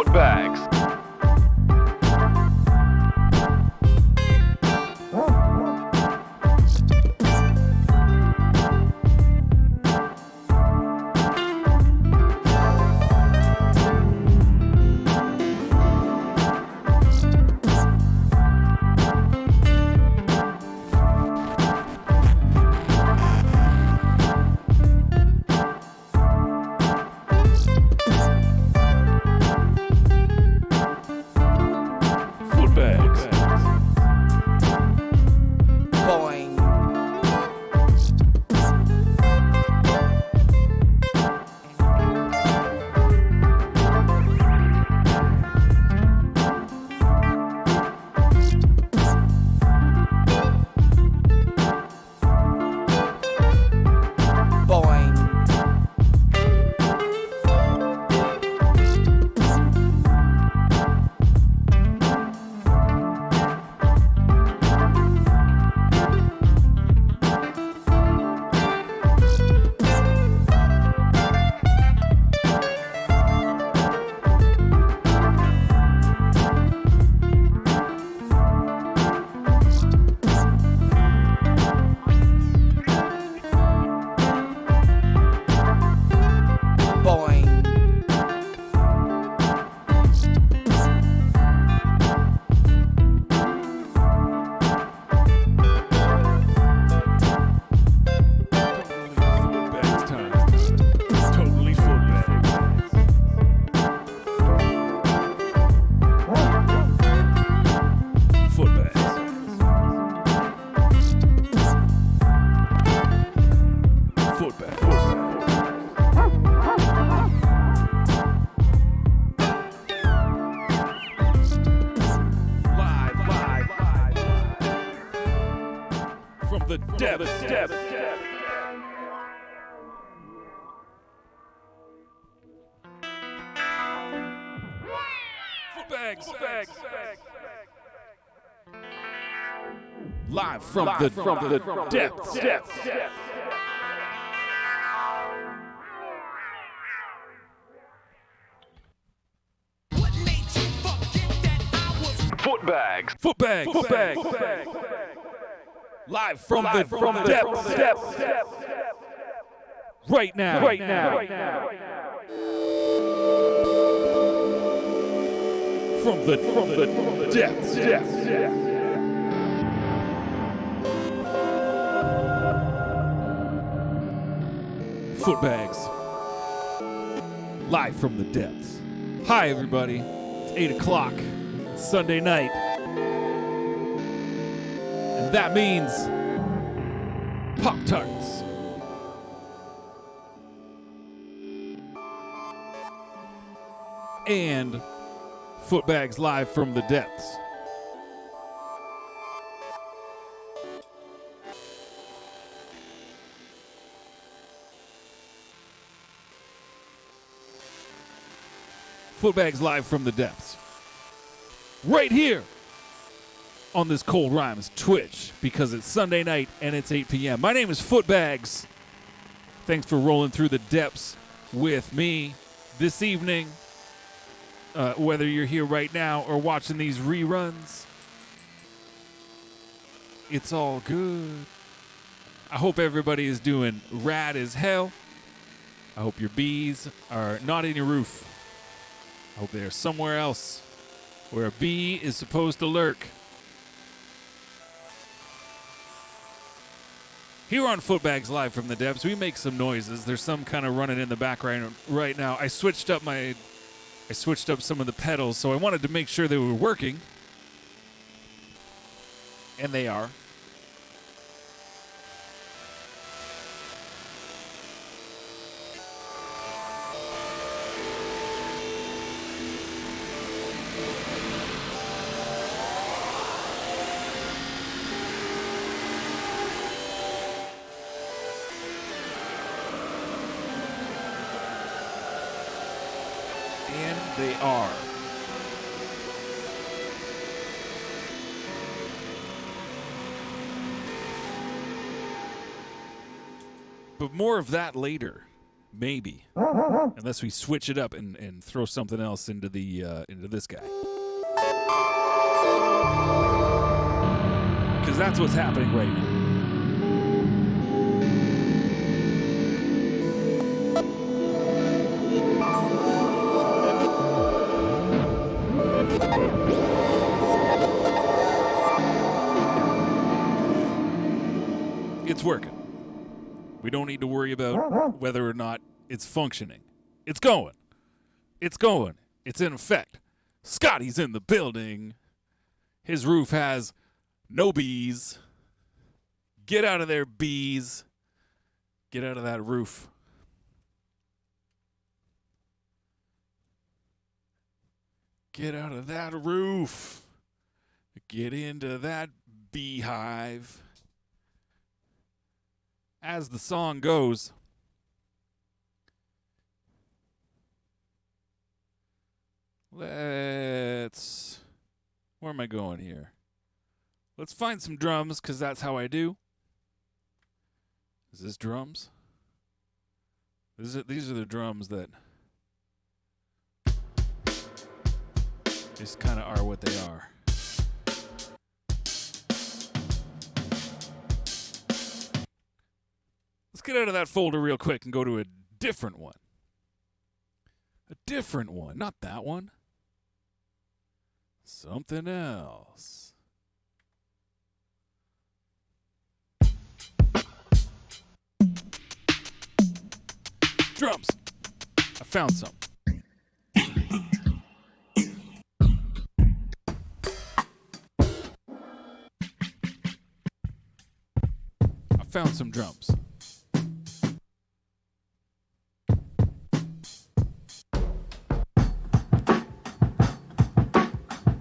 Footbags. The depth. Footbags. Live from the depths. Footbags. Live from the depths. Right now. From the depths. Footbags. Live from the depths. Hi, everybody. It's 8 o'clock. It's Sunday night. And that means Pop-Tarts. And Footbags live from the depths. Footbags live from the depths. Right here on this Cold Rhymes Twitch, because it's Sunday night and it's 8 p.m. My name is Footbags. Thanks for rolling through the depths with me this evening. Whether you're here right now or watching these reruns, it's all good. I hope everybody is doing rad as hell. I hope your bees are not in your roof. I hope they are somewhere else where a bee is supposed to lurk. Here on Footbags Live from the Depths, we make some noises. There's some kind of running in the background right now. I switched up some of the pedals, so I wanted to make sure they were working. And they are. And they are. But more of that later. Maybe. Unless we switch it up and throw something else into this guy. Because that's what's happening right now. It's working. We don't need to worry about whether or not it's functioning. It's going. It's going. It's in effect. Scotty's in the building. His roof has no bees. Get out of there, bees. Get out of that roof. Get out of that roof. Get into that beehive. As the song goes, where am I going here? Let's find some drums, because that's how I do. Is this drums? These are the drums that just kind of are what they are. Let's get out of that folder real quick and go to a different one. A different one, not that one. Something else. Drums. I found some. I found some drums.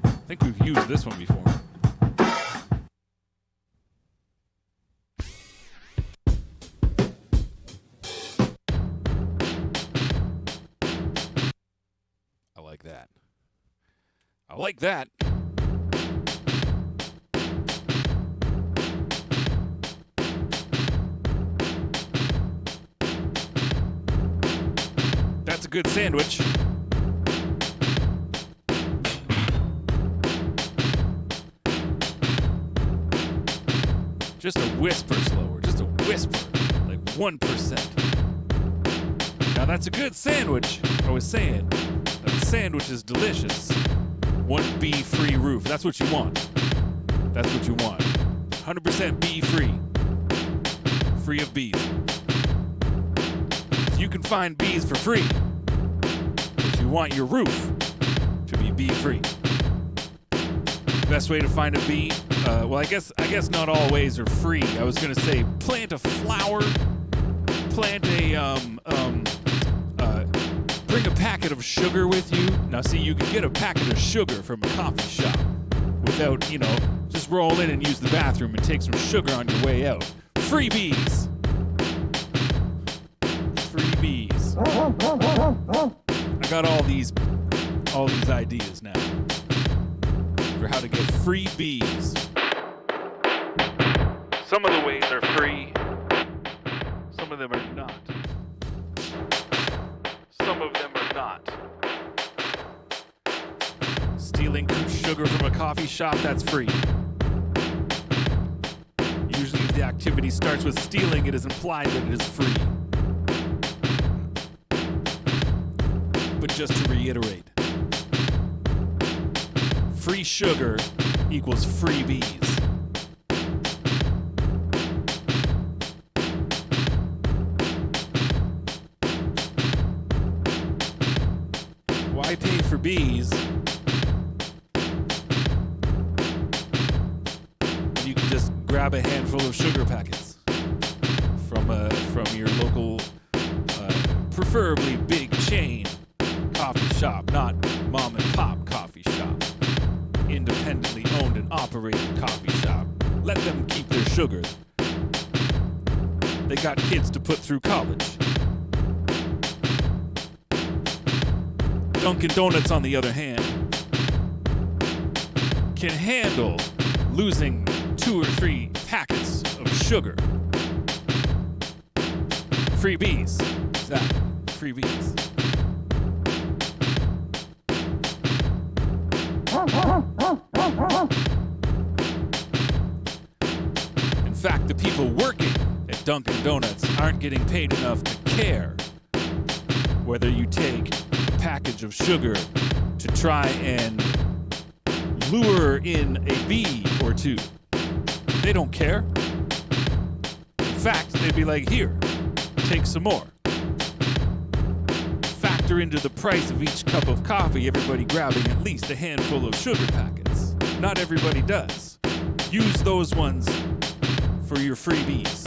I think we've used this one before. I like that. I like that. That's a good sandwich. Just a whisper slower, just a whisper, like 1%. Now that's a good sandwich. I was saying, that sandwich is delicious. 1 bee-free roof, that's what you want. That's what you want. 100% bee-free. Free of bees. So you can find bees for free, but you want your roof to be bee-free. Best way to find a bee? Well, I guess not all ways are free. I was gonna say plant a flower, plant a bring a packet of sugar with you. Now, see, you can get a packet of sugar from a coffee shop without, just roll in and use the bathroom and take some sugar on your way out. Free bees. Free bees. I got all these ideas now for how to get free bees. Some of the ways are free. Some of them are not. Some of them are not. Stealing sugar from a coffee shop, that's free. Usually if the activity starts with stealing, it is implied that it is free. But just to reiterate, free sugar equals free bees. Why pay for bees when you can just grab a handful of sugar packets from your local, preferably big chain coffee shop, not mom and pop coffee shop. Independently owned and operated coffee shop. Let them keep their sugar. They got kids to put through college. Dunkin' Donuts, on the other hand, can handle losing 2 or 3 packets of sugar Freebies. Exactly. Freebies. In fact, the people working at Dunkin' Donuts aren't getting paid enough to care whether you take a package of sugar to try and lure in a bee or two. They don't care. In fact, they'd be like, here, take some more. Factor into the price of each cup of coffee, everybody grabbing at least a handful of sugar packets. Not everybody does. Use those ones for your freebies.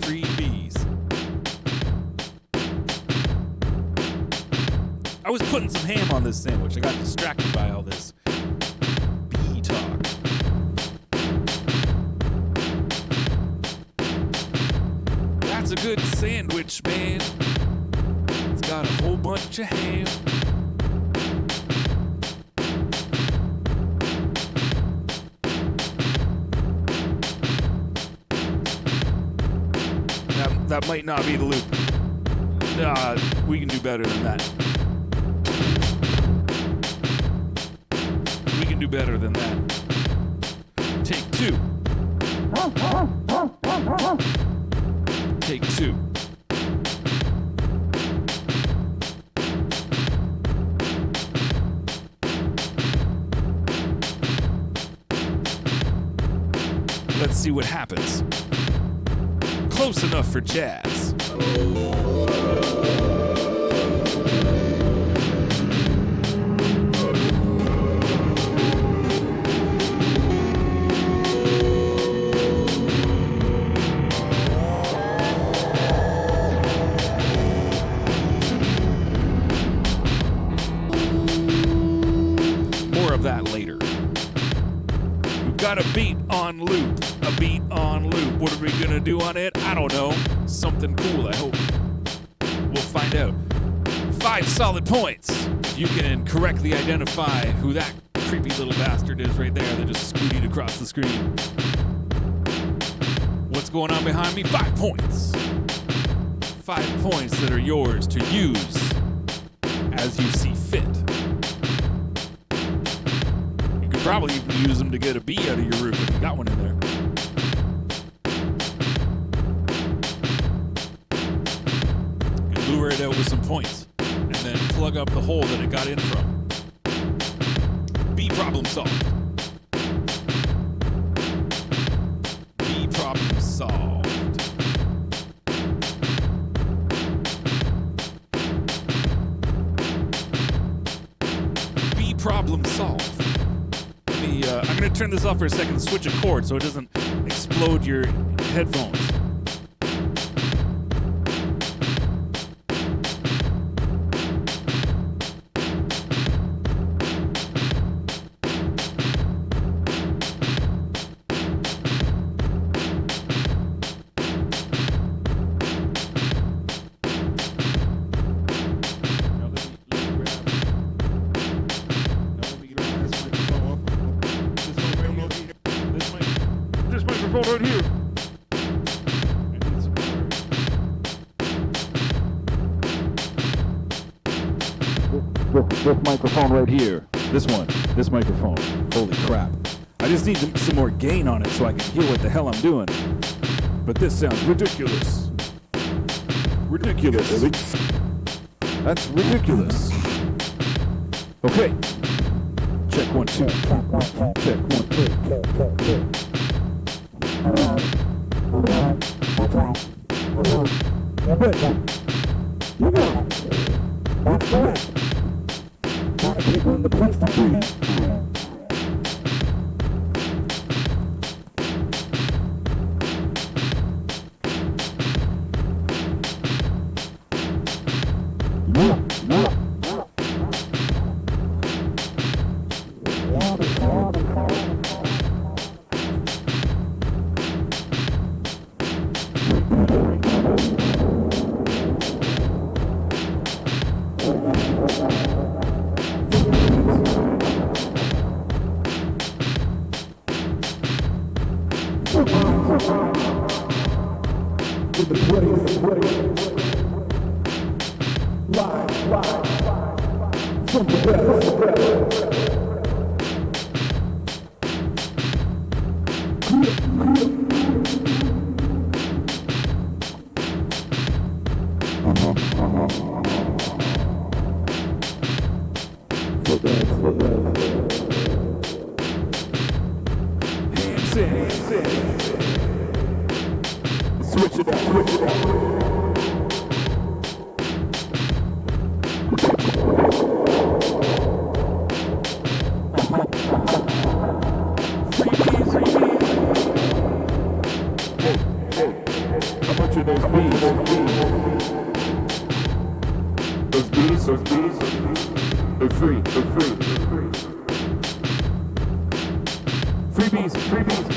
Freebies. I was putting some ham on this sandwich. I got distracted by all this bee talk. That's a good sandwich, man. It's got a whole bunch of ham. That might not be the loop. Nah, we can do better than that. We can do better than that. Take two. Take two. Let's see what happens. Close enough for jazz. More of that later. We've got a beat on loop. A beat on loop. What are we gonna do on it? I don't know. Something cool, I hope. We'll find out. 5 solid points. If you can correctly identify who that creepy little bastard is right there that just scooted across the screen. What's going on behind me? 5 points. 5 points that are yours to use as you see fit. You could probably even use them to get a bee out of your roof if you got one in there. Lure it out with some points, and then plug up the hole that it got in from. Bee problem solved. Bee problem solved. Bee problem solved. I'm gonna turn this off for a second and switch a cord so it doesn't explode your headphones. Right here. This microphone right here. This one. This microphone. Holy crap. I just need some more gain on it so I can hear what the hell I'm doing. But this sounds ridiculous. Ridiculous. That's ridiculous. Okay. Check 1, 2. Check 1, 2. in the place. Live from the best. Switch it up. How much are those bees? Those bees? They're free. Free bees. Free bees.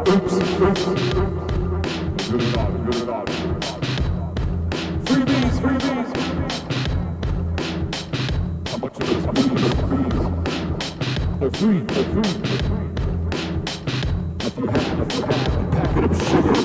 Oops. Good enough. Free bees. How much of those bees? They're free. If you have a packet of sugar.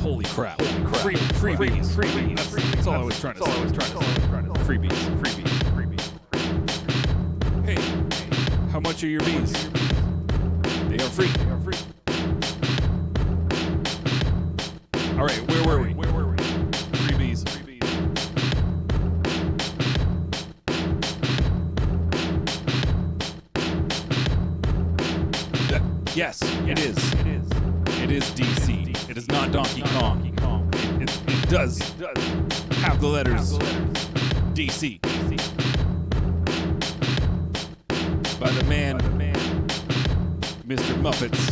Holy crap. Freebies. That's all I was trying to say. Freebies. Hey, how much are your bees? They are free. All right, where were we? Freebies. Yes, it is. It is DC. It is not Donkey Kong. It does have the letters DC. By the man, Mr. Muppets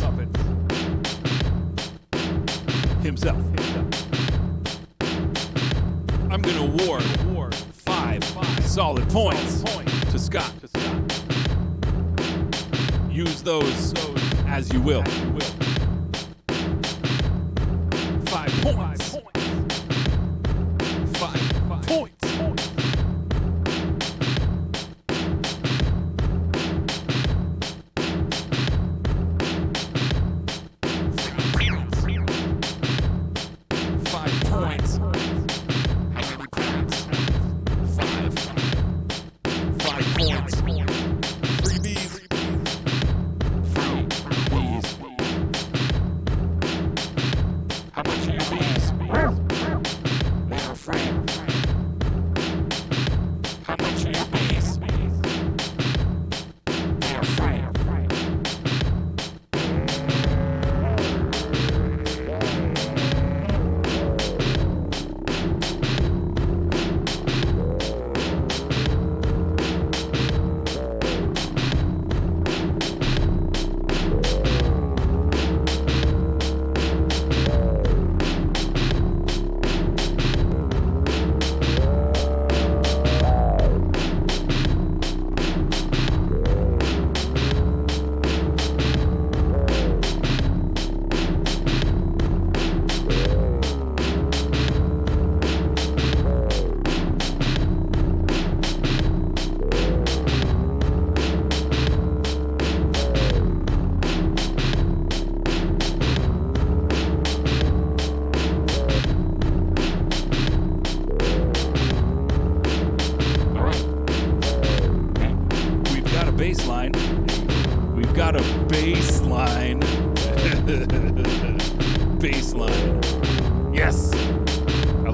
himself. I'm going to award 5 solid points to Scott. Use those as you will. 5 points. 5 points.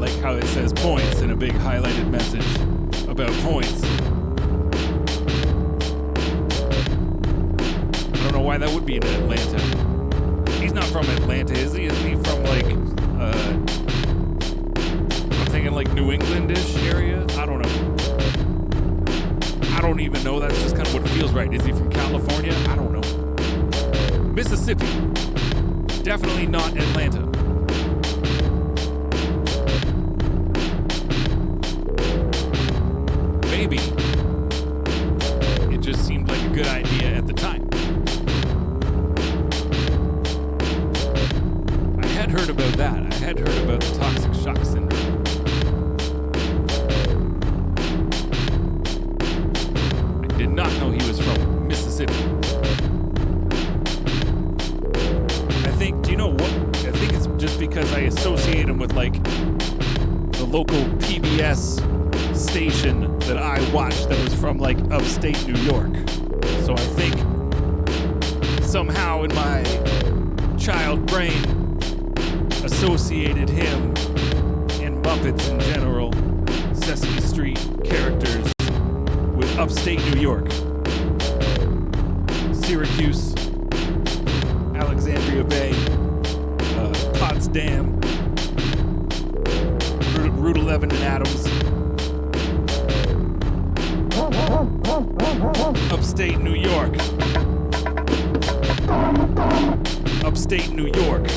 like how it says points in a big highlighted message about points. I don't know why that would be in Atlanta. He's not from Atlanta, is he? Isn't he from like, I'm thinking like New England-ish area? I don't know. I don't even know. That's just kind of what it feels right. Is he from California? I don't know. Mississippi. Definitely not Atlanta. Maybe. It just seemed like a good idea at the time. I had heard about that. I had heard about the toxic shock syndrome. I did not know he was from Mississippi. I think, do you know what? I think it's just because I associate him with like the local PBS station that I watched that was from like upstate New York. So I think somehow in my child brain associated him and Muppets in general, Sesame Street characters, with upstate New York. Syracuse, Alexandria Bay, Potsdam, Route 11 and Adams. Upstate New York. Upstate New York.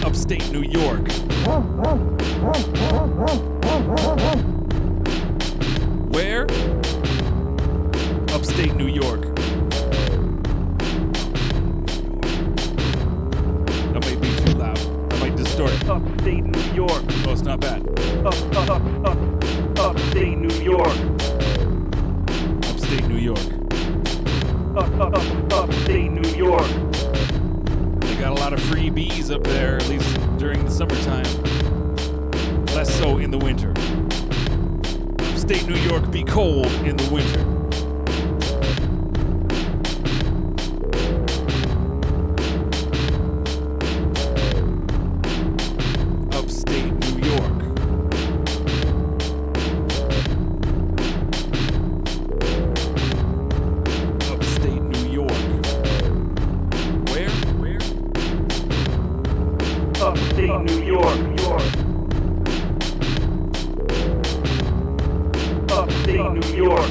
Upstate New York. Where? Upstate New York. That might be too loud. I might distort it. Upstate New York. Oh, it's not bad. Upstate New York. Upstate New York. Upstate New York. They got a lot of free bees up there, at least during the summertime. Less so in the winter. Upstate New York be cold in the winter. Upstate New York. Upstate New York. Where? Upstate New York. Upstate New York.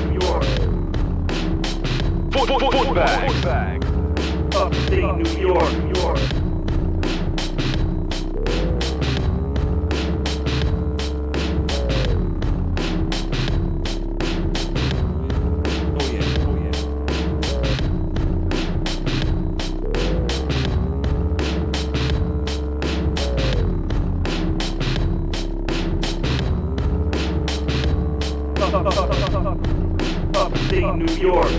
Footbags. Upstate New York. Oh yeah. Upstate New York.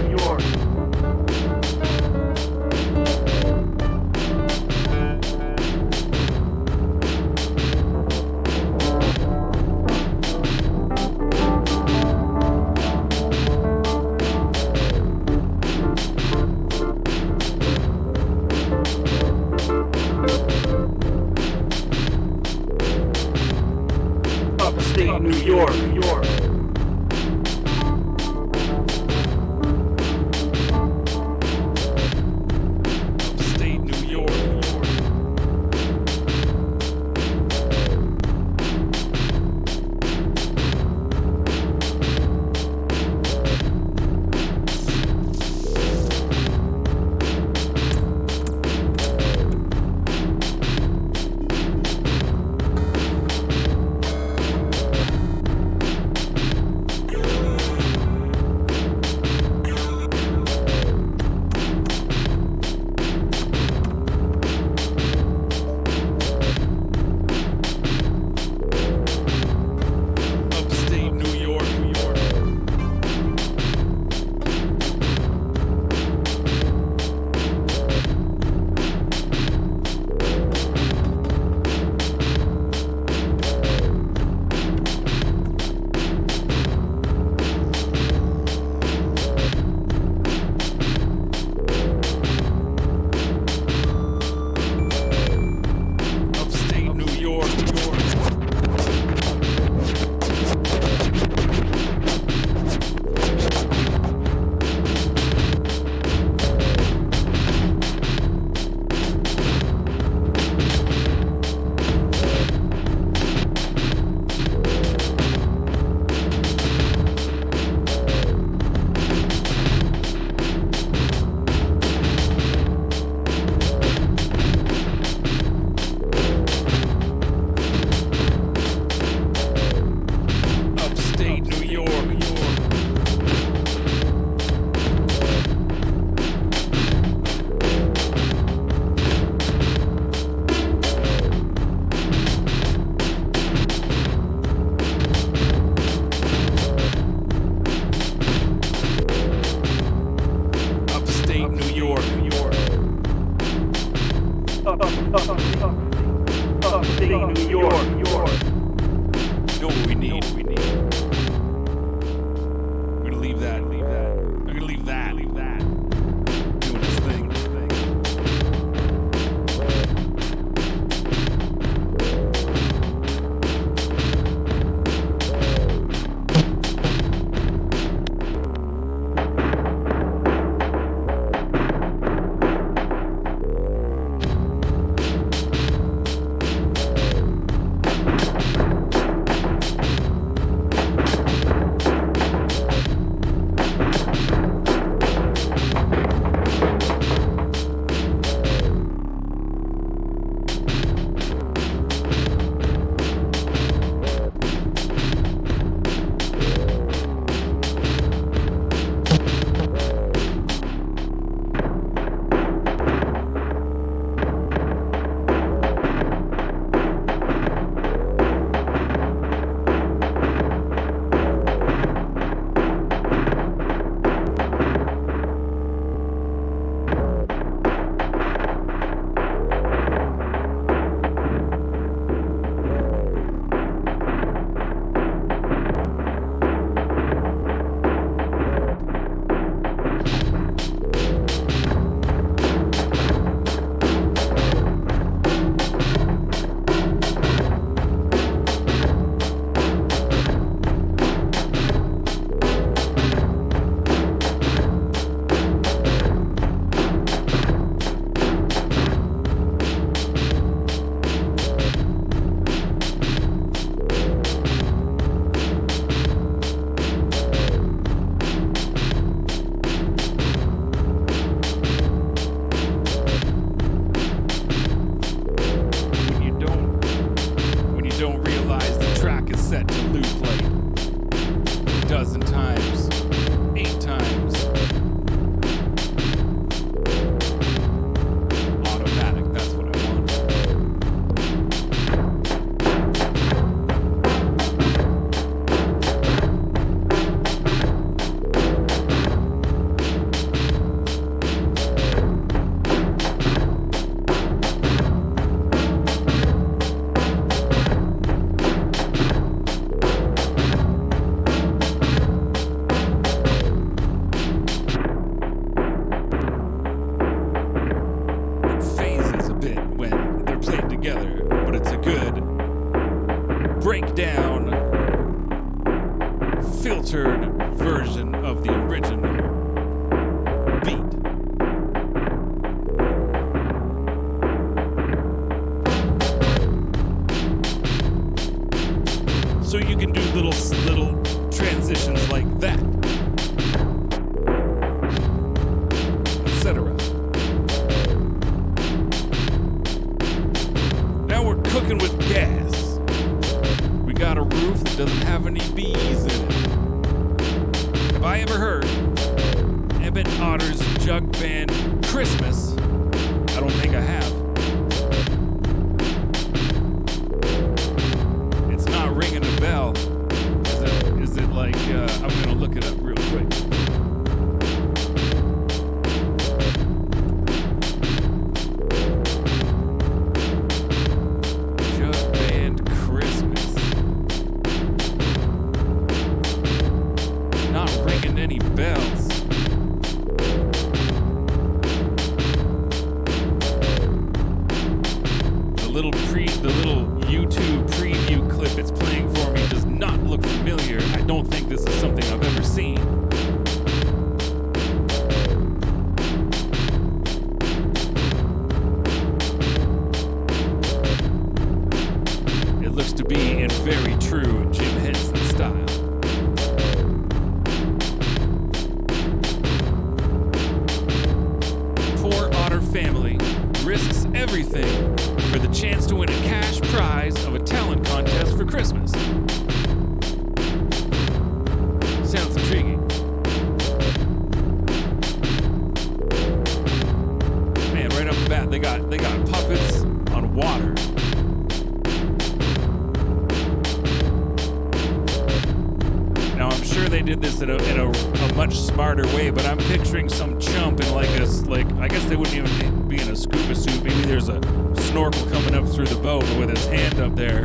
Upstate New York. Upstate New York. City, New York. You know what we need? We're gonna leave that. I'm gonna leave that. Doing this thing. Breakdown, filtered version of the original beat. So you can do little transitions like that, etc. Now we're cooking with gas. We got a roof that doesn't have any bees in it. Have I ever heard Emmett Otter's jug band Christmas? I don't think I have. It's not ringing the bell. Is it like, I'm gonna look it up real quick. Jug band Christmas. Not ringing any bells. The little YouTube preview clip it's playing for me does not look familiar. I don't think this is something I've ever seen. It looks to be in very true Jim Henson style. Poor Otter family risks everything for the chance to win a cash prize of a talent contest for Christmas. Sounds intriguing. Man, right off the bat, they got puppets on water. Now I'm sure they did this in a much smarter way, but I'm picturing some chump in I guess they wouldn't even be in a scuba suit. Maybe there's a snorkel coming up through the boat with his hand up there,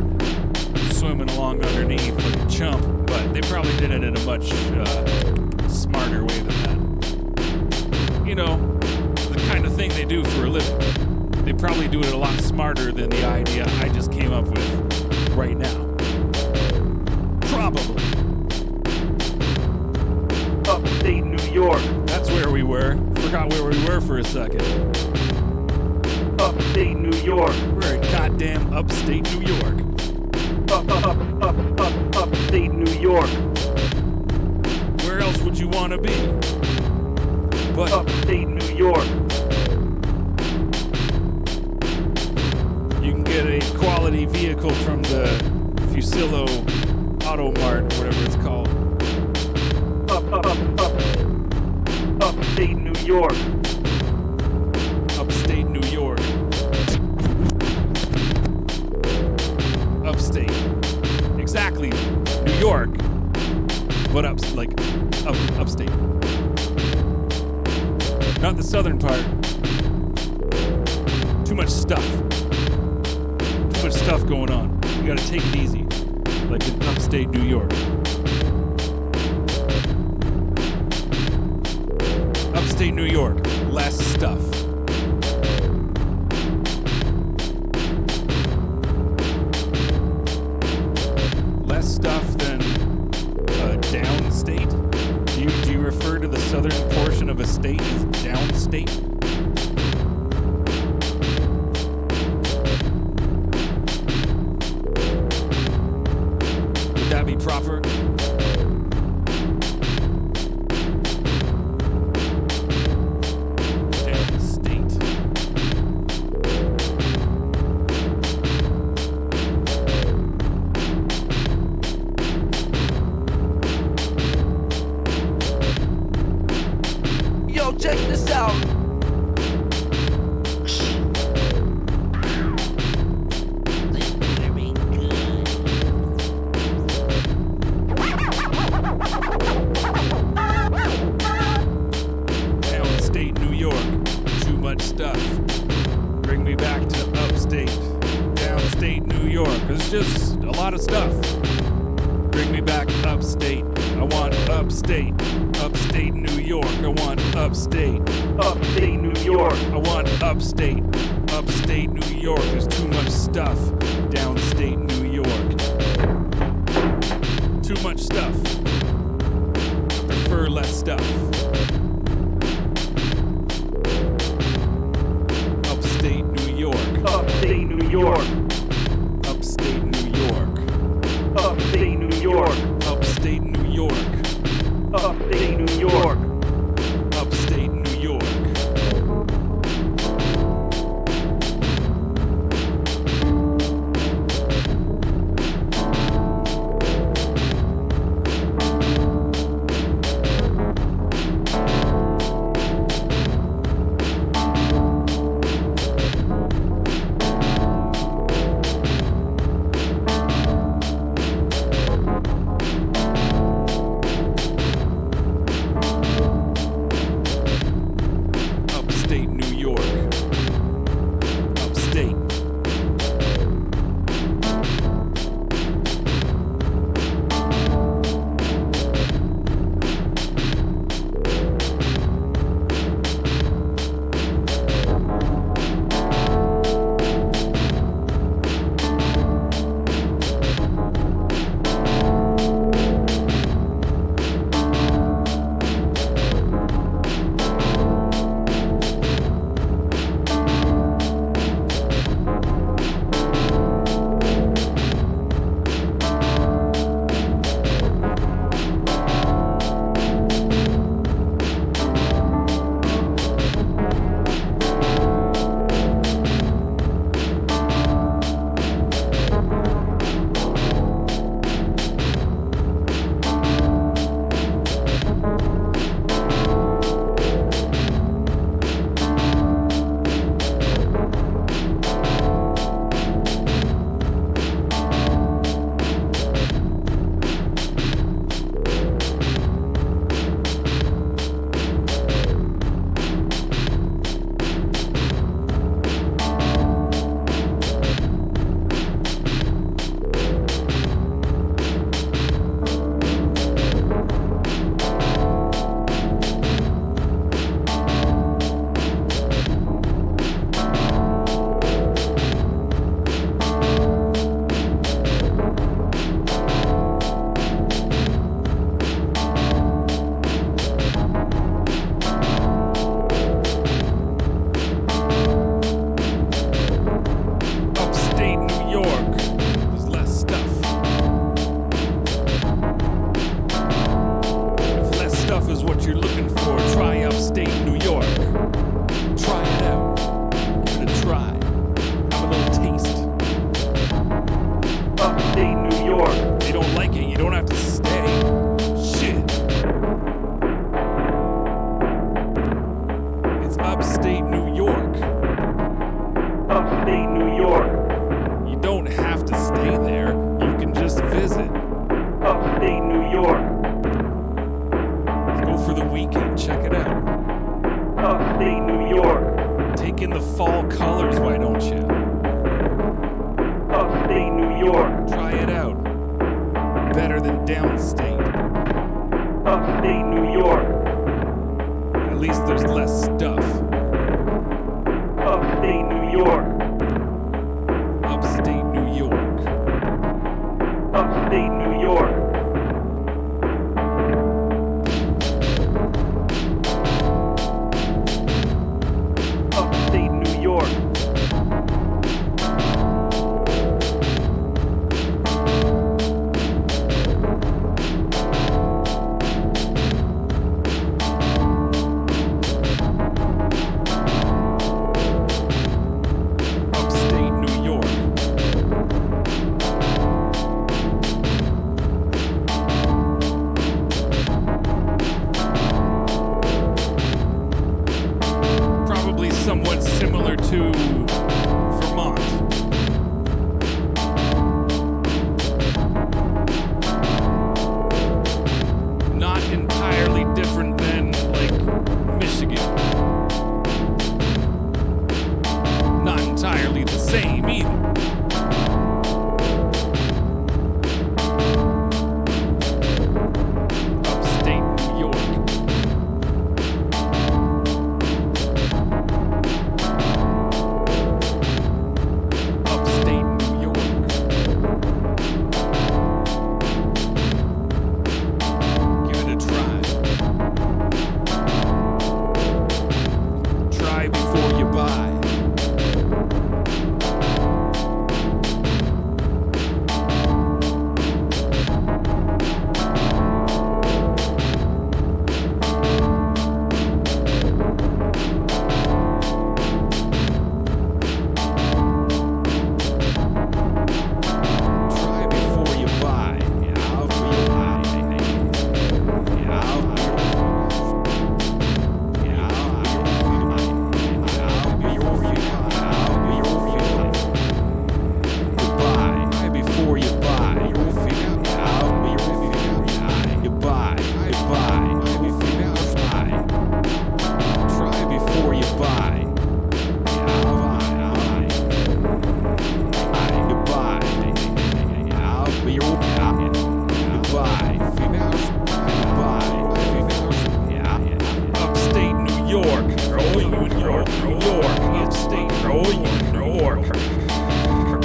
swimming along underneath like a chump. But they probably did it in a much smarter way than that. You know, the kind of thing they do for a living. They probably do it a lot smarter than the idea I just came up with right now. Probably. Upstate New York. That's where we were. Forgot where we were for a second. Upstate New York. We're in goddamn upstate New York. Upstate New York. Where else would you want to be? But Upstate New York. you can get a quality vehicle from the Fusillo Auto Mart, whatever it's called. Upstate New York. Upstate New York. Upstate. Exactly. New York. But upstate. Not the southern part. Too much stuff. Too much stuff going on. You gotta take it easy. Like in upstate New York. Upstate New York. Less stuff. Less stuff than downstate? Do you refer to the southern portion of a state as downstate? Would that be proper? Downstate. Yo, check this out. Downstate New York. Too much stuff. Bring me back to upstate. Downstate New York. There's just a lot of stuff. Bring me back upstate. I want upstate. Upstate New York. I want upstate. Upstate New York. I want upstate. Upstate New York. There's too much stuff. Downstate New York. Too much stuff. I prefer less stuff. Upstate New York. Upstate New York. Upstate New York. Upstate New York. Upstate New York. Upstate New York. Upstate New York. Beatmaking. Check it out. Upstate New York. Take in the fall colors, why don't you? Upstate New York. Try it out. Better than downstate. Upstate New York. At least there's less stuff. Upstate New York. Upstate New York. Upstate New York. Upstate New York. Upstate New York. Probably somewhat similar to Vermont. Not entirely different than, like, Michigan. Not entirely the same either. Upstate New York. Upstate New York. Give it a try. Try before you buy. Try before you buy. Yeah, before you buy. Upstate New York. Oh, you in York, New York. Upstate, oh, you in New York.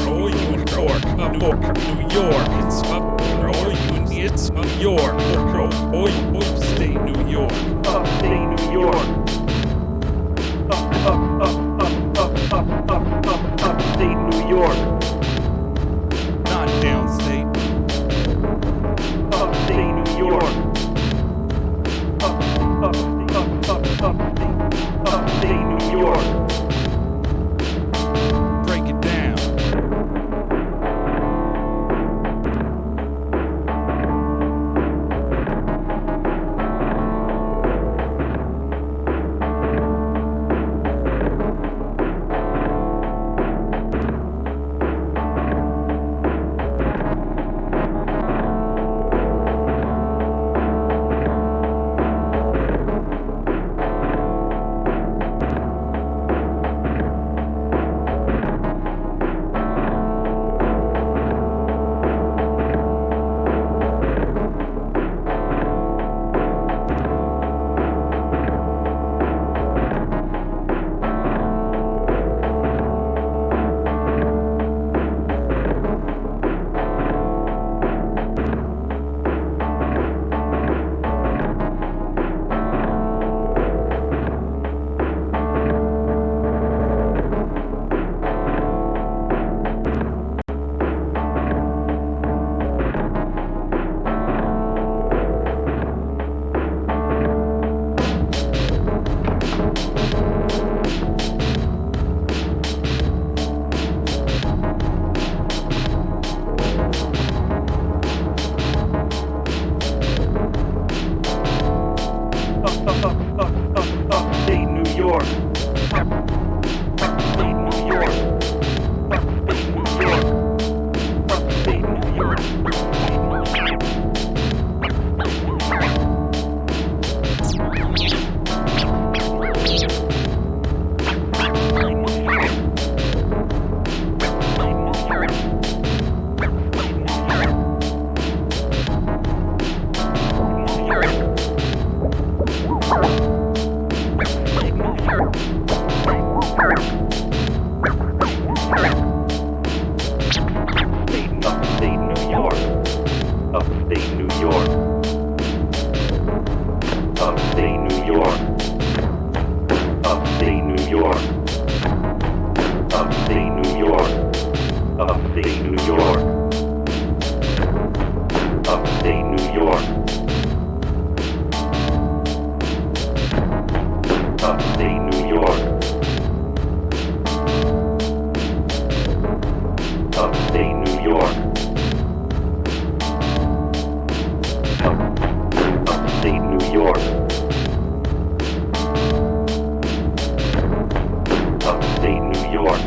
Oh, you in York, up New York. It's up, oh, you in, it's New York. Oh, upstate New York. Upstate New York. Upstate New York. Not downstate. Upstate New York. Upstate New York. Break it down. Upstate New York. Upstate New York. Upstate New York. Upstate New York. Upstate New York. Upstate New York.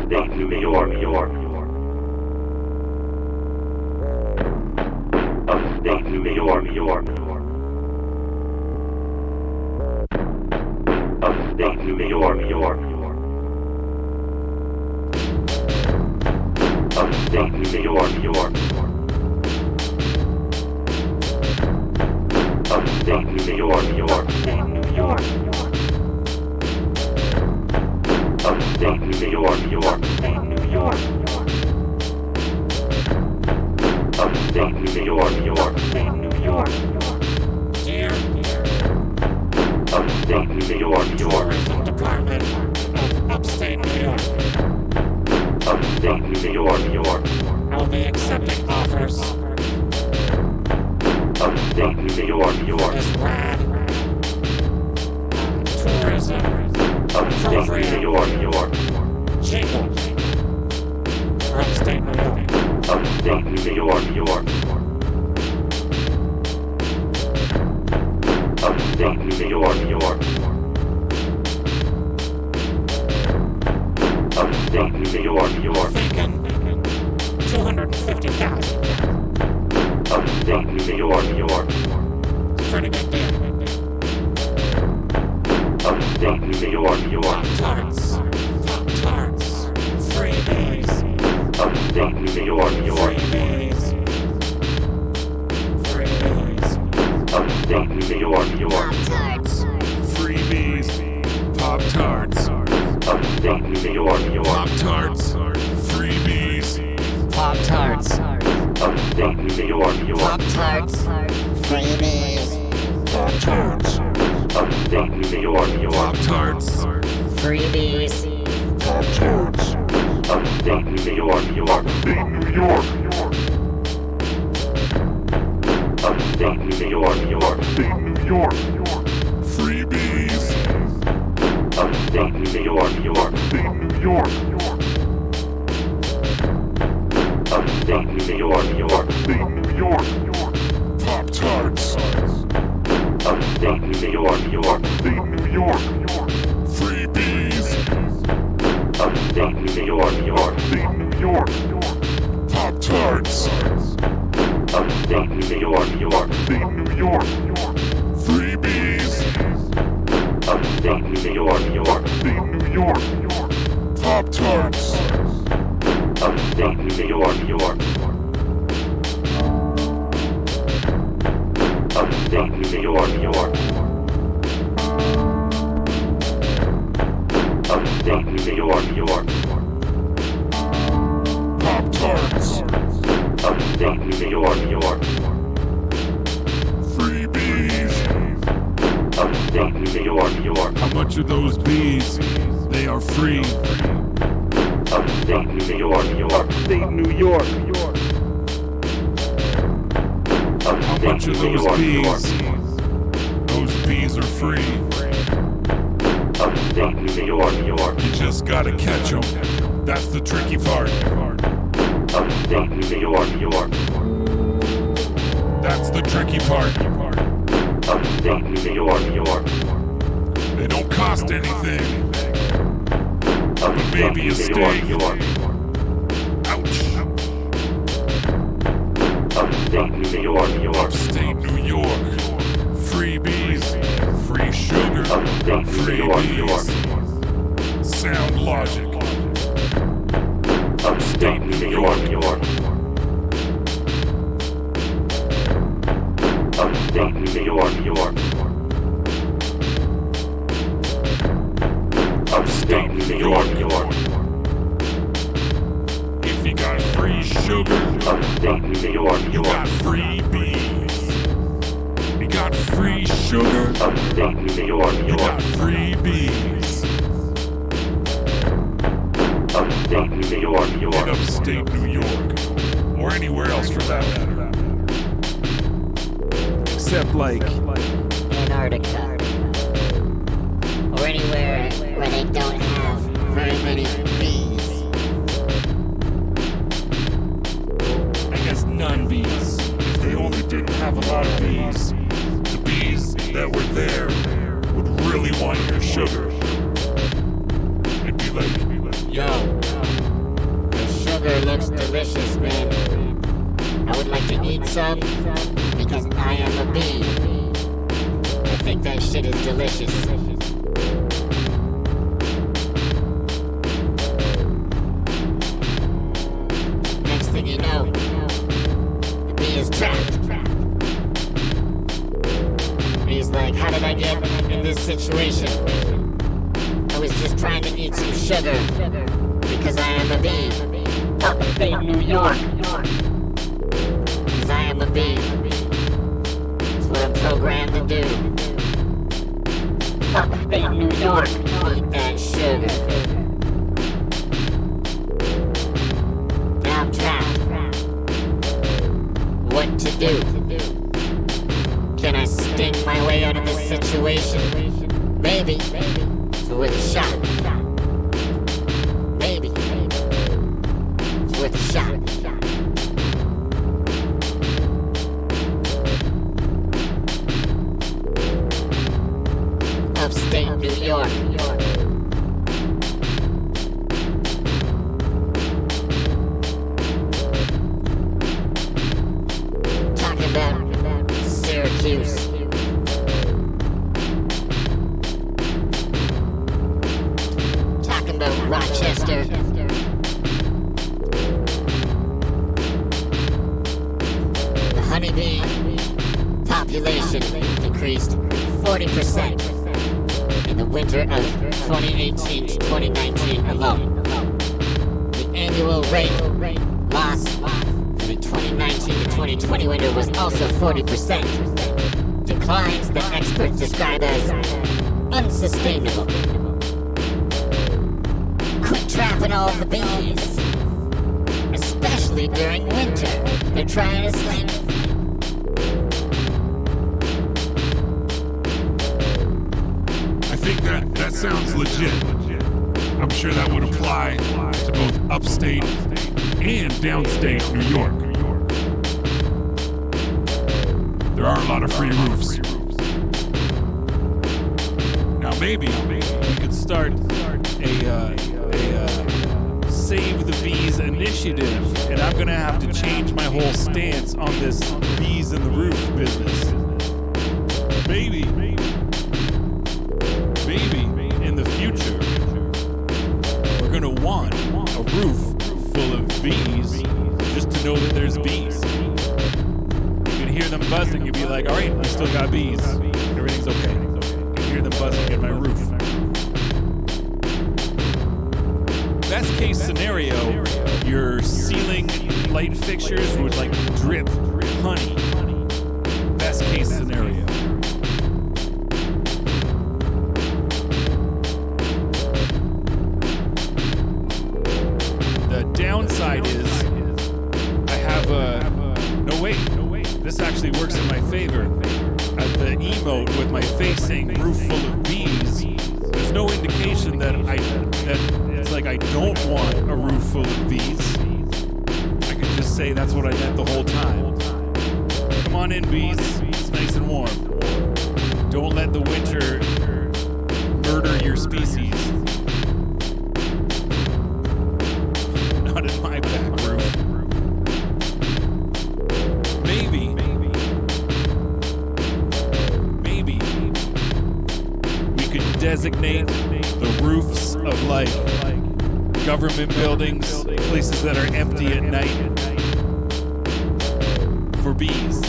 Upstate New York, York. Upstate New York, York. Upstate New York, York. Upstate New York, York. Upstate New York, York. Upstate New York, York. Upstate New York, York. Upstate New York, York. Upstate New York, York. Upstate New York, York. Dear Upstate New York, York. Tourism Department of Upstate New York, Upstate New York, York. I will be accepting offers Upstate New York, for York. this rad tourism Upstate New appropriate York, York. jingle for Upstate New York. Upstate New York, York. Upstate New York, York. Upstate New York, York. Thinking 250,000. Upstate New York, York. Pretty good deal. Upstate New York, York. Pop-Tarts, freebies, Upstate New York, York. freebies, freebies. Upstate New York, York. Freebies. Pop Tarts. Upstate New York, York. Pop Tarts. Freebies. Pop-Tarts, Upstate New York, York. Pop-Tarts, freebies, Pop-Tarts. Upstate New York, York. Pop-Tarts. freebies, Pop-Tarts. Upstate New York, York. Upstate New York, York. Upstate New York, York. Upstate New York, York. Freebies. Upstate New York, York. Upstate New York, York. Upstate New York, York. Upstate New York, York. Pop-Tarts. Upstate New York, York. Upstate New York, York. Freebies. Upstate New York, York. Upstate New York, York. Pop-Tarts. Upstate New York, York. Upstate New York, York. Freebies. Upstate New York, York. Upstate New York, York. Pop-Tarts. Upstate New York, York. Upstate New York, York. Upstate New York, York. Pop-Tarts. Upstate New York, York. Freebies. Upstate New York, York. How much are those bees? They are free. Upstate New York, York. Upstate New York, York. How Upstate much are New those York, York. bees? Those bees are free. Upstate New York, York. You just gotta catch them. That's the tricky part. Upstate New York, York. That's the tricky part. Upstate New York, York. They don't cost anything. Upstate Maybe a New York, sting. York. Ouch. Upstate New York, York. Upstate New York. Freebies. Free sugar. Upstate New York, York. Freebies. Sound logic. Upstate New York, York. Upstate New York, York. Upstate New York, York. If you got free sugar, Upstate New York, you York. got free bees. You got free sugar, Upstate New York, you York. got free bees. Upstate New York, In York. upstate New York, or anywhere else for that matter. Except like Antarctica, or anywhere where they don't have very many bees. I guess non-bees. If they only didn't have a lot of bees, the bees that were there would really want your sugar. It'd be like, Yo, looks delicious, man. I would like to eat some because I am a bee. I think that shit is delicious. Next thing you know, the bee is trapped. And he's like, how did I get in this situation? I was just trying to eat some sugar because I am a bee. Upstate New York. Because I am a bee. That's what I'm programmed to do. Upstate New York. Eat that sugar. Now I'm trapped. What to do? Can I sting my way out of this situation? Maybe. It's worth a shot. Maybe. It's worth a shot. Upstate New York. Talking about Syracuse. Talking about Rochester. The honeybee population decreased 40% in the winter of 2018 to 2019 alone. The annual rate loss for the 2019 to 2020 winter was also 40%. Declines that experts describe as unsustainable. Quit trapping all the bees, especially during winter. They're trying to sleep. I think that sounds legit. I'm sure that would apply to both upstate and downstate New York. There are a lot of free roofs. Now maybe We could start a Save the Bees initiative, and I'm gonna have to change my whole stance on this bees in the roof business. Maybe in the future, we're gonna want a roof full of bees just to know that there's bees. You can hear them buzzing, you'd be like, all right, we still got bees. Everything's okay. You can hear them buzzing in my roof. Best case scenario, your ceiling light fixtures would like drip honey. Best case scenario. The downside is I have no wait. This actually works in my favor. At the emote with my face saying roof full of bees, there's no indication that it's like I don't want a roof full of bees. I could just say that's what I meant the whole time. Come on in, bees. It's nice and warm. Don't let the winter murder your species. Not in my back roof. Maybe we could designate the roofs of like government buildings, places that are empty at night for bees.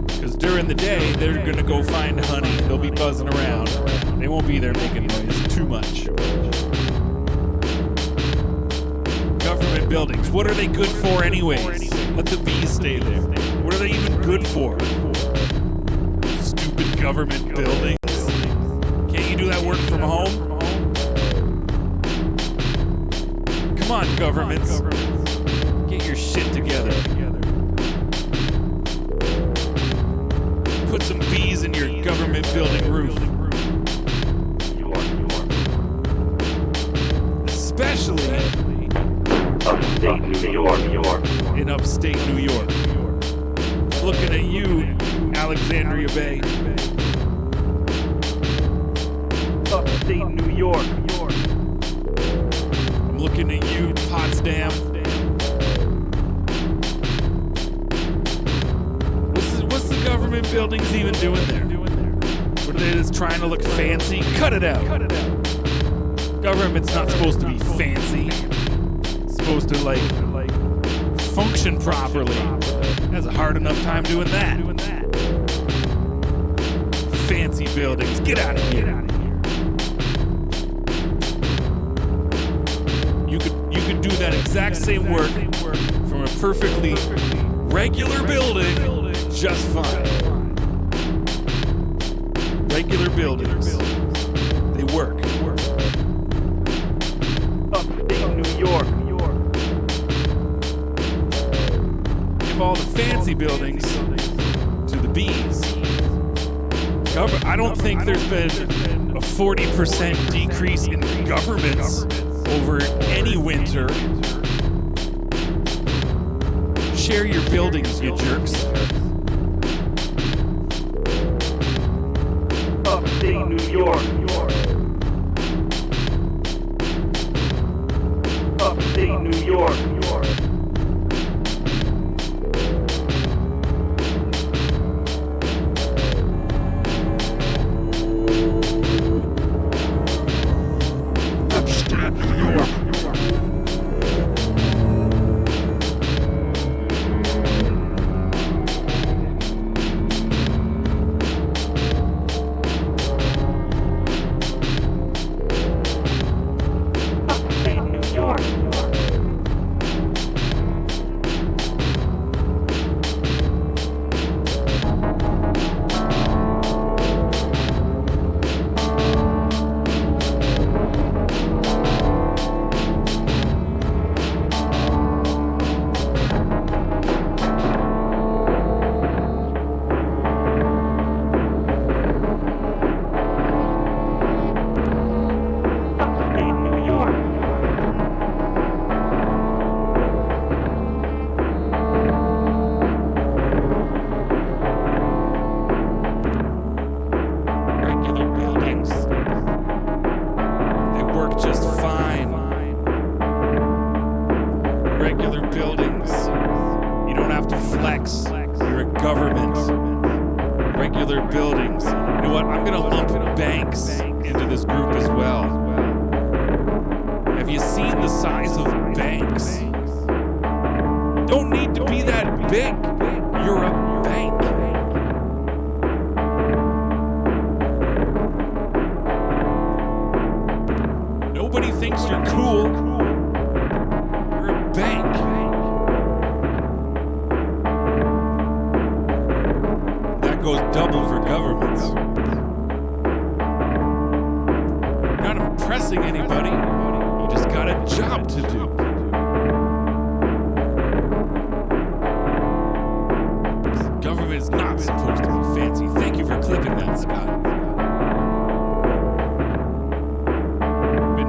Because during the day, they're gonna go find honey. They'll be buzzing around. They won't be there making noise too much. Government buildings, what are they good for anyways? Let the bees stay there. What are they even good for? Stupid government buildings. Can't you do that work from home? Come on, governments. Get your shit together. Put some bees in your government building roof. Especially Upstate New York. in upstate New York. Looking at you, Alexandria Bay. Upstate New York. I'm looking at you, Potsdam. government buildings even doing there? What are they just trying to look fancy? Cut it out. Government's not supposed to be fancy. It's supposed to like function properly. Has a hard enough time doing that. Fancy buildings, get out of here. You could do that exact same work from a perfectly regular building just fine. Regular buildings, they work. Upstate New York. Give all the fancy buildings to the bees. I don't think there's been a 40% decrease in governments over any winter. Share your buildings, you jerks. Upstate New York. Upstate New York.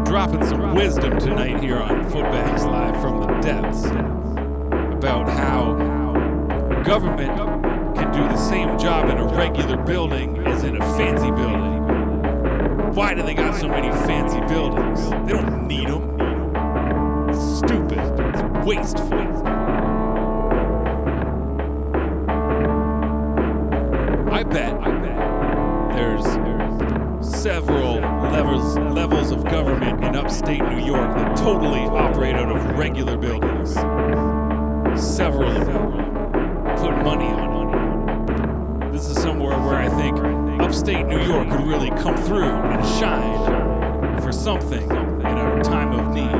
Dropping some wisdom tonight here on Footbags Live from the depths about how government can do the same job in a regular building as in a fancy building. Why do they got so many fancy buildings? They don't need them. It's stupid. It's wasteful. I bet there's several levels of government in upstate New York that totally operate out of regular buildings. Several of them. Put money on it. This is somewhere where I think upstate New York could really come through and shine for something in our time of need.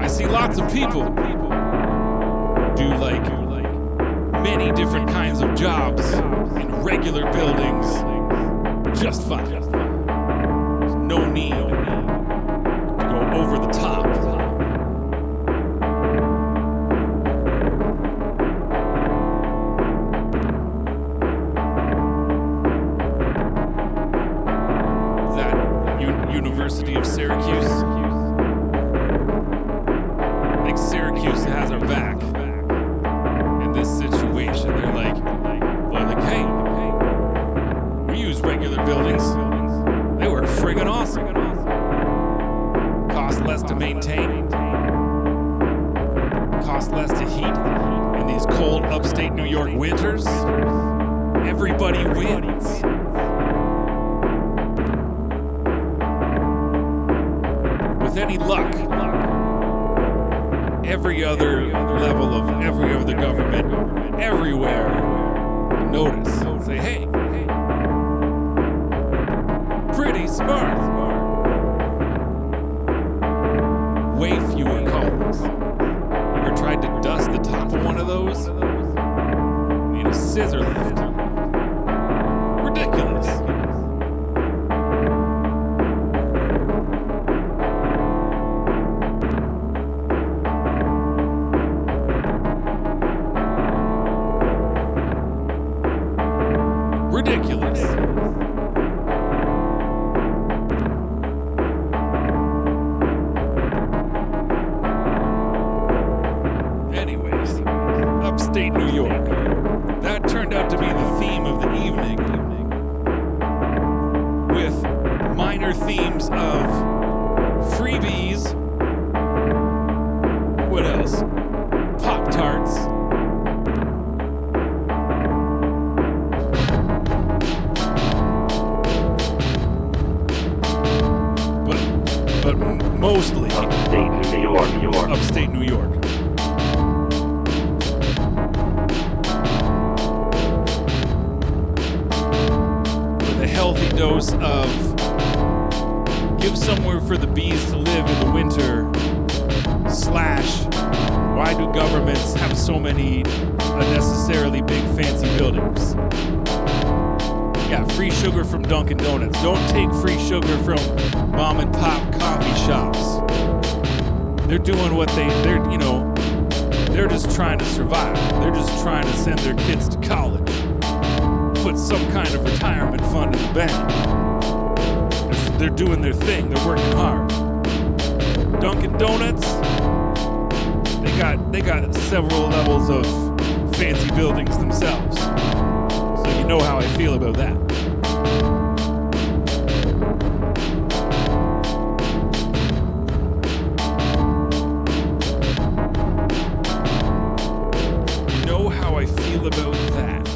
I see lots of people do like many different kinds of jobs in regular buildings just fine. There's no need to go over the top. Is that University of Syracuse? I think Syracuse has our back. This situation, they're like, hey, we use regular buildings. They were friggin' awesome. Cost less to maintain. winters, everybody wins. With any luck, every other level of every other government, everywhere, notice. Say, hey, pretty smart. Way fewer colors. Ever tried to dust the top of one of those? Need a scissor lift. Ridiculous. Ridiculous. Anyways, upstate New York. That turned out to be the theme of the evening, with minor themes of freebies. What else? Pop-Tarts. But mostly Upstate New York, New York. upstate New York. With a healthy dose of give somewhere for the bees to live in the winter, / why do governments have so many unnecessarily big fancy buildings? Yeah, free sugar from Dunkin' Donuts. Don't take free sugar from mom and pop coffee shops. They're doing what they're just trying to survive. They're just trying to send their kids to college. Put some kind of retirement fund in the bank. They're doing their thing. They're working hard. Dunkin' Donuts, they got several levels of fancy buildings themselves. So you know how I feel about that. You know how I feel about that.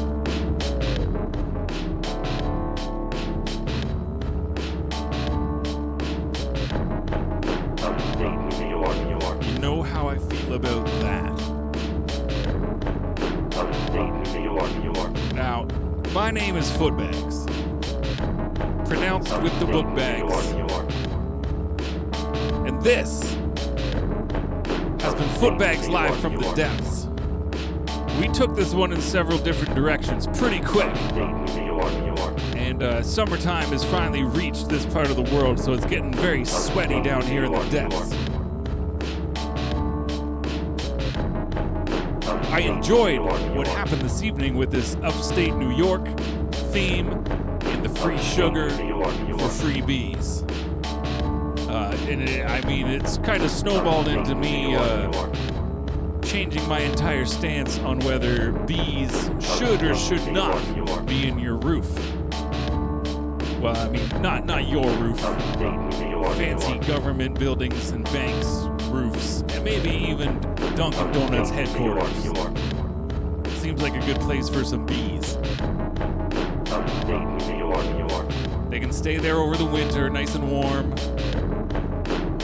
Upstate New York, New York. You know how I feel about that. Upstate New York, New York. Now, my name is Footbags. Pronounced with the book bags. New York, And this has been Footbags Live from the Depths. We took this one in several different directions pretty quick. New York, New York. And summertime has finally reached this part of the world, so it's getting very sweaty down here in the depths. I enjoyed what happened this evening with this upstate New York theme and the free sugar for free bees. It's kind of snowballed into me changing my entire stance on whether bees should or should not be in your roof. Well, I mean, not your roof. Fancy government buildings and banks' roofs, and maybe even Dunkin' Donuts headquarters. Seems like a good place for some bees. They can stay there over the winter, nice and warm.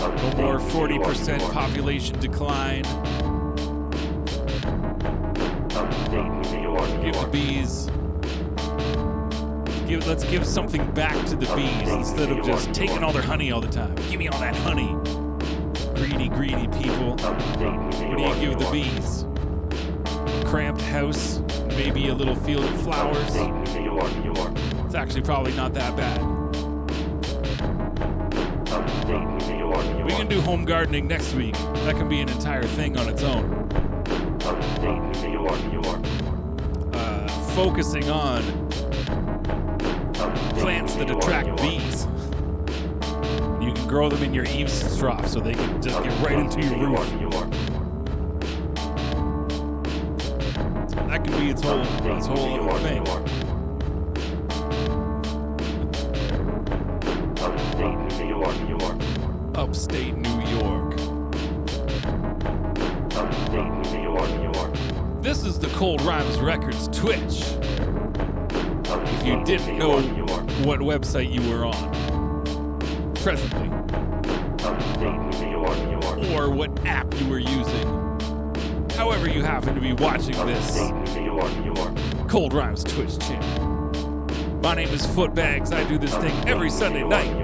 No more 40% population decline. Give the bees. Let's give something back to the bees instead of just taking all their honey all the time. Give me all that honey. Greedy, greedy people. What do you give the bees? A cramped house, maybe a little field of flowers. It's actually probably not that bad. We can do home gardening next week. That can be an entire thing on its own. Focusing on plants that attract bees. You can grow them in your eaves trough so they can just get right into your roof. That can be its whole other thing. Upstate New York. This is the Cold Rhymes Records Twitch. If you didn't know what website you were on presently, or what app you were using, however you happen to be watching this Cold Rhymes Twitch channel. My name is Footbags. I do this thing every Sunday night.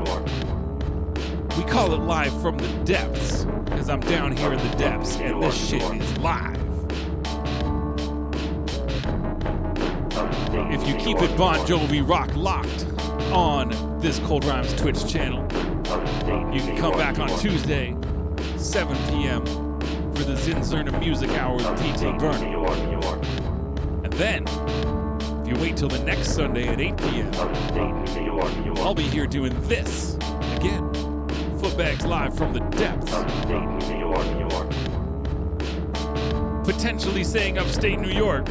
We call it Live from the Depths, because I'm down here in the depths, and this shit is live. If you keep it Bon Jovi rock locked on this Cold Rhymes Twitch channel, you can come back on Tuesday, 7 p.m. for the Zinzerna Music Hour with P.T. Burnham. And then, if you wait till the next Sunday at 8 p.m., I'll be here doing this again. Footbags Live from the Depths. Potentially saying upstate New York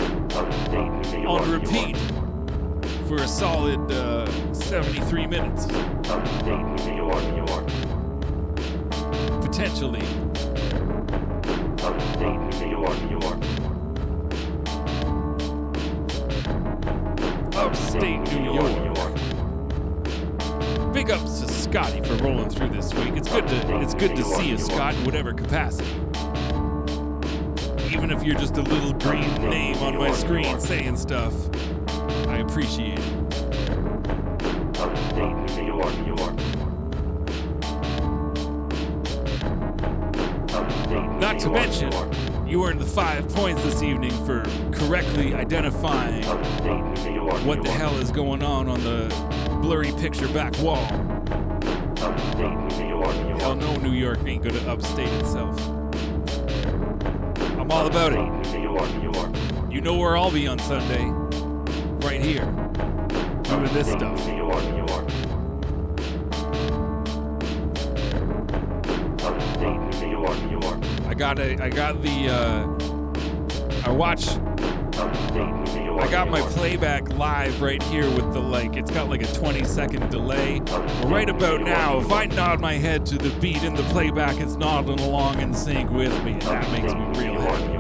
on repeat for a solid 73 minutes. Potentially. Upstate New York. Big ups to Scotty for rolling through this week. It's good to see you, Scott, in whatever capacity. Even if you're just a little green name on my screen saying stuff, I appreciate it. Not to mention, you earned the 5 points this evening for correctly identifying what the hell is going on the blurry picture back wall. Hell no, New York ain't gonna upstate itself. I'm all about it. You know where I'll be on Sunday. Right here. Doing this stuff. I got my playback live right here with it's got like a 20-second delay. But right about now, if I nod my head to the beat in the playback, it's nodding along in sync with me, and that makes me real happy.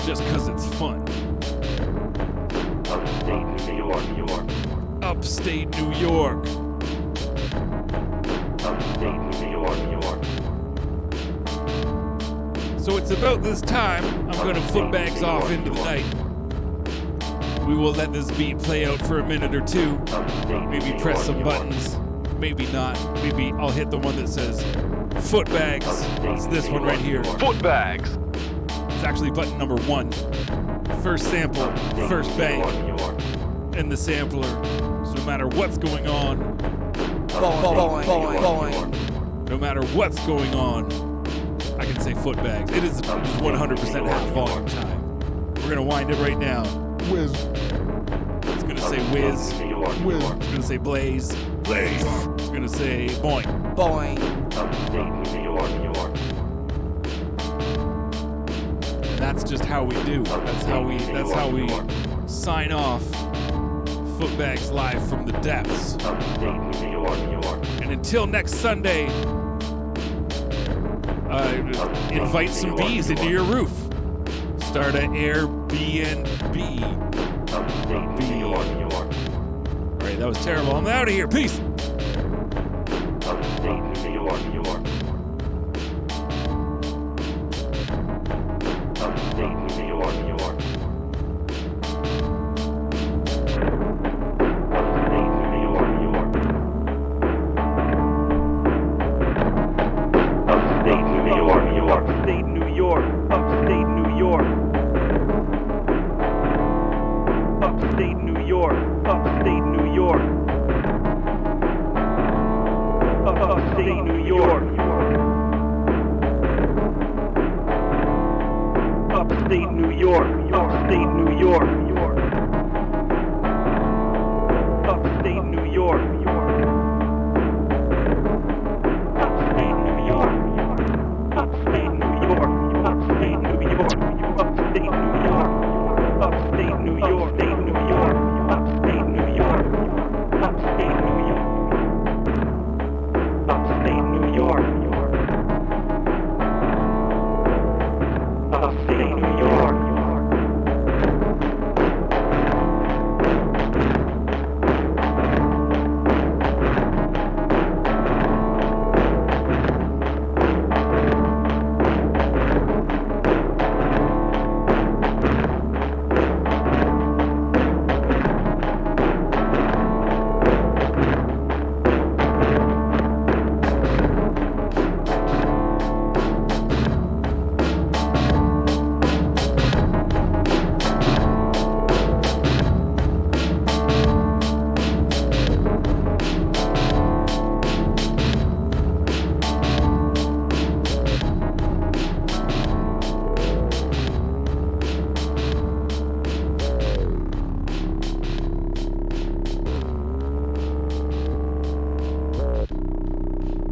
Just because it's fun. Upstate New York. So it's about this time I'm going to footbags off into the night. We will let this beat play out for a minute or two. Maybe press some buttons. Maybe not. Maybe I'll hit the one that says Footbags. It's this one right here. Footbags. It's actually button number 1. First sample, first bang in the sampler. So no matter what's going on, no matter what's going on, I can say Footbags. It is 100% half volume time. We're gonna wind it right now. Whiz. It's gonna say whiz. Whiz. It's gonna say blaze. Blaze. It's gonna say boing. Boing. And that's just how we do. That's how we sign off Footbags Live from the Depths. And until next Sunday, invite some bees into your roof. Start an Airbnb. Alright, that was terrible. I'm out of here. Peace. Upstate New York.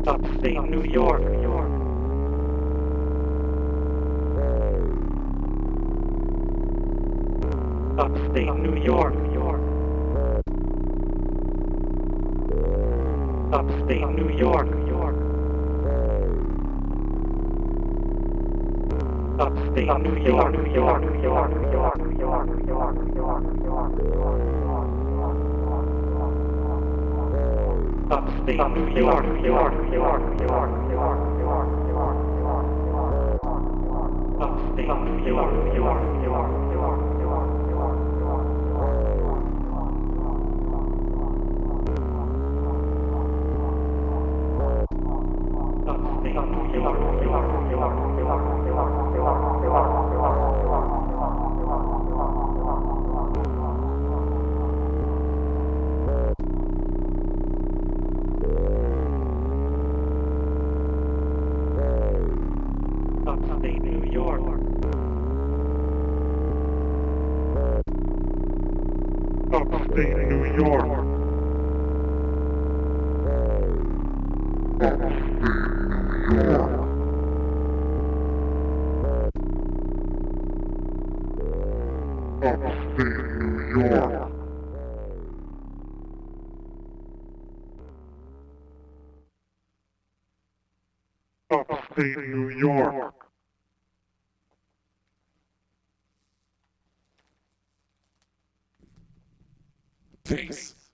Upstate New York, New York. Upstate New York, New York. Upstate New York, New York. Upstate New York, New York, New York, New York, New York, New York, New York, New York, New York. Upstate New York, New York, New York, New York, New York, New York, New York, New York, New York. Upstate New York, New York, New York, New York, New York, New York, New York. Upstate New York, New York, New York, New York, New York, New York, New York, New York, New York. Upstate New York. Upstate New York. Upstate New York. Peace.